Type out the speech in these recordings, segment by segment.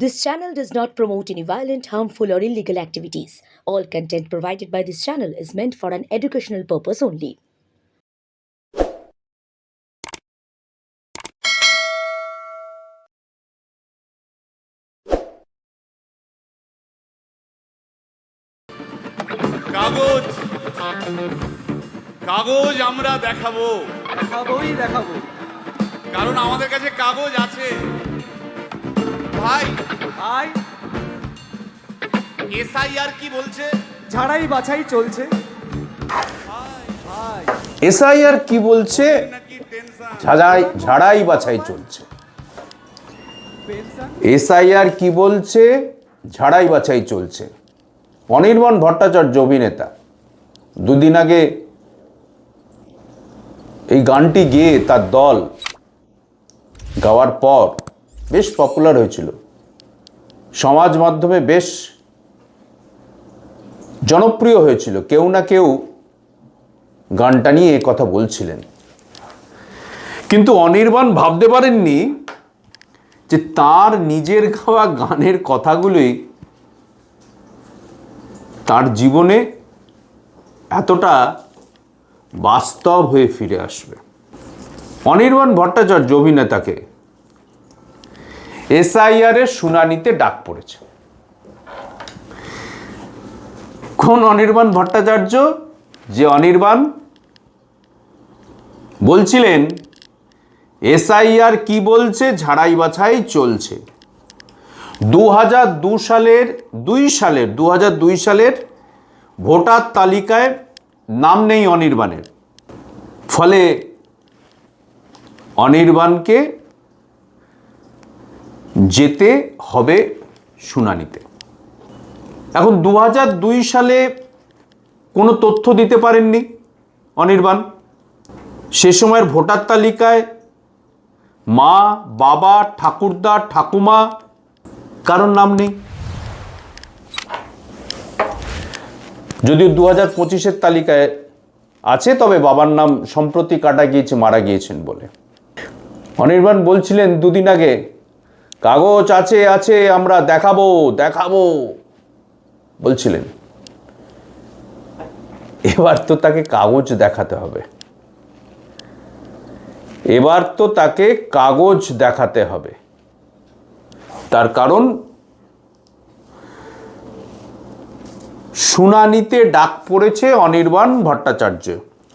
This channel does not promote any violent, harmful, or illegal activities. All content provided by this channel is meant for an educational purpose only. কাগজ কাগজ আমরা দেখাবো দেখাবো কারণ আমাদের কাছে কাগজ আছে ভাই। ভাই এসআইআর কি বলছে? ঝাড়াই বাছাই চলছে। এসআইআর কি বলছে? নাকি টেনশন? ঝাড়াই বাছাই চলছে। পেনশন এসআইআর কি বলছে? ঝাড়াই বাছাই চলছে। অনির্বাণ ভট্টাচার্য অভিনেতা দুদিন আগে এই গানটি গেয়ে তার দল গাওয়ার পর বেশ পপুলার হয়েছিল, সমাজ মাধ্যমে বেশ জনপ্রিয় হয়েছিল। কেউ না কেউ গানটা নিয়ে কথা বলছিলেন, কিন্তু অনির্বাণ ভাবতে পারেননি যে তার নিজের গাওয়া গানের কথাগুলোই তার জীবনে এতটা বাস্তব হয়ে ফিরে আসবে। অনির্বাণ ভট্টাচার্য অভিনেতাকে এসআইআর এর শুনানিতে ডাক পড়েছে। কোন অনির্বাণ ভট্টাচার্য? যে অনির্বাণ বলছিলেন এসআইআর কি বলছে, ঝাড়াই বাছাই চলছে। 2002 সালের ভোটার তালিকায় নাম নেই অনির্বাণের, ফলে অনির্বাণকে যেতে হবে শুনানিতে। এখন 2002 সালে কোনো তথ্য দিতে পারেননি অনির্বাণ। সে সময়ের ভোটার তালিকায় মা, বাবা, ঠাকুরদা, ঠাকুমা কারোর নাম নেই। যদিও 2025-এর তালিকায় আছে, তবে বাবার নাম সম্প্রতি কাটা গিয়েছে, মারা গিয়েছেন বলে। অনির্বাণ বলছিলেন দুদিন আগে, কাগজ আছে আছে আমরা দেখাবো বলছিলেন। এবার তো তাকে কাগজ দেখাতে হবে, তার কারণ শুনানিতে ডাক পড়েছে অনির্বাণ ভট্টাচার্য।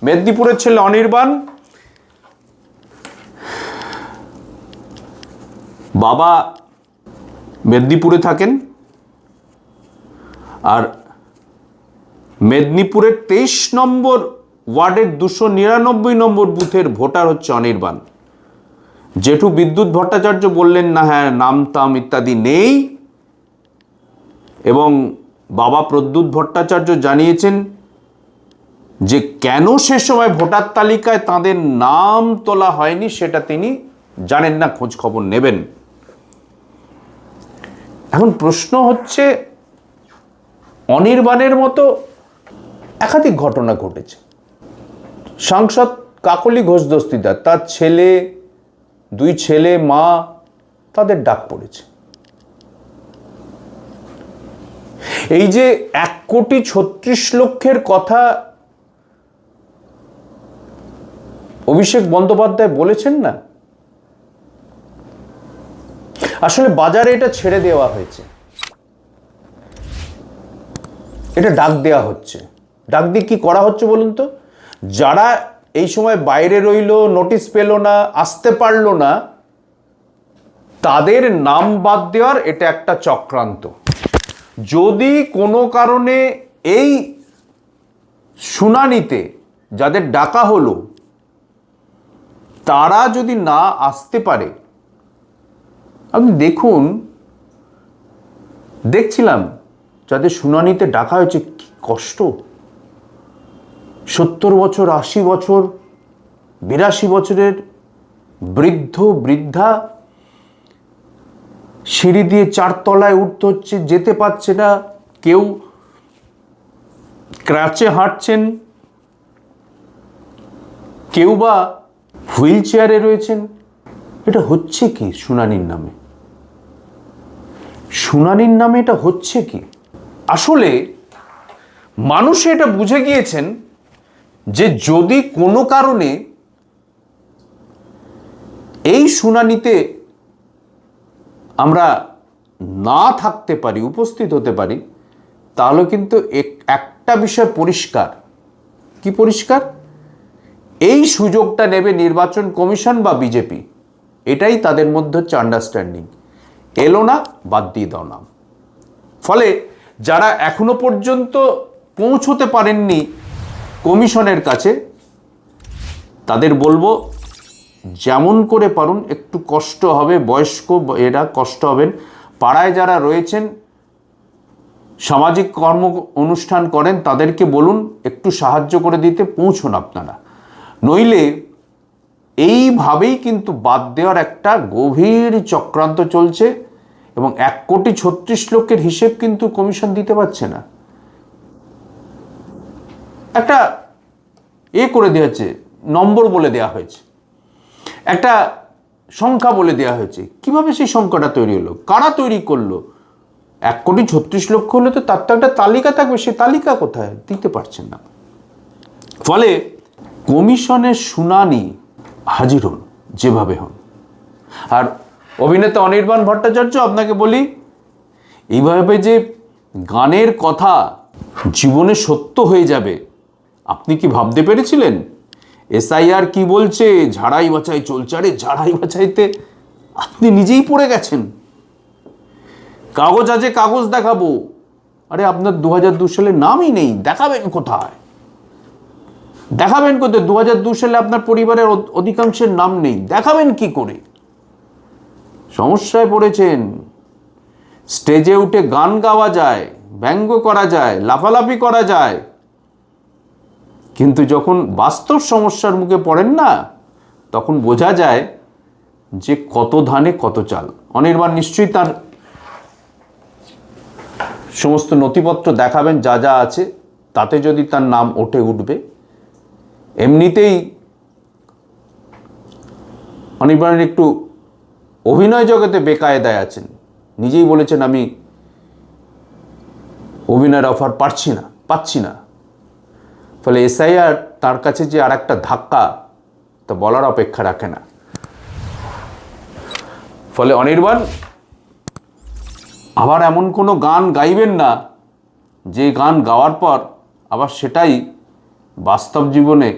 মেদিনীপুরের ছেলে অনির্বাণ, বাবা মেদিনীপুরে থাকেন, আর মেদিনীপুরের 23 নম্বর ওয়ার্ডের 299 নম্বর বুথের ভোটার হচ্ছে অনির্বাণ। জেঠু বিদ্যুৎ ভট্টাচার্য বললেন না, হ্যাঁ নাম তাম ইত্যাদি নেই, এবং বাবা প্রদ্যুৎ ভট্টাচার্য জানিয়েছেন যে কেন সে সময় ভোটার তালিকায় তাদের নাম তোলা হয়নি সেটা তিনি জানেন না, খোঁজ খবর নেবেন। এখন প্রশ্ন হচ্ছে, অনির্বাণের মতো একাধিক ঘটনা ঘটেছে। সাংসদ কাকলি ঘোষ দস্তিদার, তার ছেলে, 2 ছেলে, মা, তাদের ডাক পড়েছে। এই যে 1,36,00,000 কথা অভিষেক বন্দ্যোপাধ্যায় বলেছেন না, আসলে বাজারে এটা ছেড়ে দেওয়া হয়েছে, এটা ডাক দেওয়া হচ্ছে। ডাক দিয়ে কি করা হচ্ছে বলুন তো? যারা এই সময় বাইরে রইল, নোটিশ পেল না, আসতে পারলো না, তাদের নাম বাদ দেওয়ার এটা একটা চক্রান্ত। যদি কোনো কারণে এই শুনানিতে যাদের ডাকা হলো তারা যদি না আসতে পারে, আপনি দেখছিলাম যাদের শুনানিতে ডাকা হয়েছে, কি কষ্ট। 70 বছর, 80 বছর, 82 বছরের বৃদ্ধ বৃদ্ধা, সিঁড়ি দিয়ে 4 তলায় উঠতে হচ্ছে, যেতে পারছে না, কেউ ক্রাচে হাঁটছেন, কেউ বা হুইল চেয়ারে রয়েছেন। এটা হচ্ছে কি শুনানির নামে? শুনানির নামে এটা হচ্ছে কি? আসলে মানুষ এটা বুঝে গিয়েছেন যে যদি কোনো কারণে এই শুনানিতে আমরা না থাকতে পারি, উপস্থিত হতে পারি, তাহলে কিন্তু একটা বিষয় পরিষ্কার। কি পরিষ্কার? এই সুযোগটা নেবে নির্বাচন কমিশন বা বিজেপি। এটাই তাদের মধ্যে হচ্ছে আন্ডারস্ট্যান্ডিং। এলো না, বাদ দিয়ে দাও নাম। ফলে যারা এখনো পর্যন্ত পৌঁছতে পারেননি কমিশনের কাছে, তাদের বলবো যেমন করে পারুন একটু কষ্ট হবে, বয়স্ক এরা কষ্ট হবেন, পাড়ায় যারা রয়েছেন সামাজিক কর্ম অনুষ্ঠান করেন তাদেরকে বলুন একটু সাহায্য করে দিতে, পৌঁছুন আপনারা। নইলে এইভাবেই কিন্তু বাদ দেওয়ার একটা গভীর চক্রান্ত চলছে এবং 1,36,00,000 হিসেব কিন্তু কমিশন দিতে পারছে না। একটা করে দেওয়া হয়েছে, নম্বর বলে দেওয়া হয়েছে, একটা সংখ্যা বলে দেওয়া হয়েছে। কিভাবে সেই সংখ্যাটা তৈরি হলো, কারা তৈরি করলো? 1,36,00,000 হলে তো তার তো একটা তালিকা থাকবে, সে তালিকা কোথায়? দিতে পারছেন না। ফলে কমিশনের শুনানি হাজির হন যেভাবে হন। আর অভিনেতা অনির্বাণ ভট্টাচার্য, আপনাকে বলি, এইভাবে যে গানের কথা জীবনে সত্য হয়ে যাবে আপনি কি ভাবতে পেরেছিলেন? SIR কি বলছে, ঝাড়াই বাছাই চলছে। আরে ঝাড়াই বাছাইতে আপনি নিজেই পড়ে গেছেন। কাগজ আছে, কাগজ দেখাবো। আরে আপনার 2002 সালে নামই নেই, দেখাবেন কোথায়? দেখাবেন কোথায়? 2002 সালে আপনার পরিবারের অধিকাংশের নাম নেই, দেখাবেন কি করে? সমস্যায় পড়েছেন। স্টেজে উঠে গান গাওয়া যায়, ব্যঙ্গ করা যায়, লাফালাফি করা যায়, কিন্তু যখন বাস্তব সমস্যার মুখে পড়েন না, তখন বোঝা যায় যে কত ধানে কত চাল। অনির্বাণ নিশ্চয়ই তার সমস্ত নথিপত্র দেখাবেন, যা যা আছে তাতে যদি তার নাম উঠবে। এমনিতেই অনির্বাণের একটু অভিনয় জগতে বেকায়দায় আছেন, নিজেই বলেছেন আমি অভিনয়ের অফার পাচ্ছি না। ফলে SIR তার কাছে যে আর একটা ধাক্কা, তা বলার অপেক্ষা রাখে না। ফলে অনির্বাণ আবার এমন কোনো গান গাইবেন না যে গান গাওয়ার পর আবার সেটাই বাস্তব জীবনে,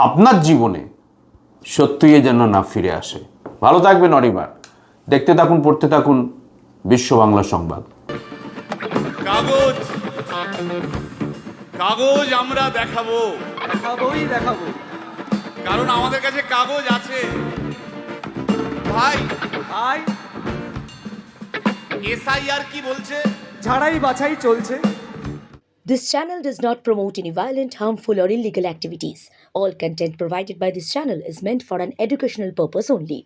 আপনার জীবনে সত্যিই যেন না ফিরে আসে। ভালো থাকবেন অনির্বাণ। দেখতে থাকুন, পড়তে থাকুন বিশ্ব বাংলা সংবাদ। কাগজ কাগজ আমরা দেখাবো, দেখাবো। কারণ আমাদের কাছে কাগজ আছে। ভাই, SIR কি বলছে? ঝাড়াই বাছাই চলছে। This channel does not promote any violent, harmful, or illegal activities. All content provided by this channel is meant for an educational purpose only.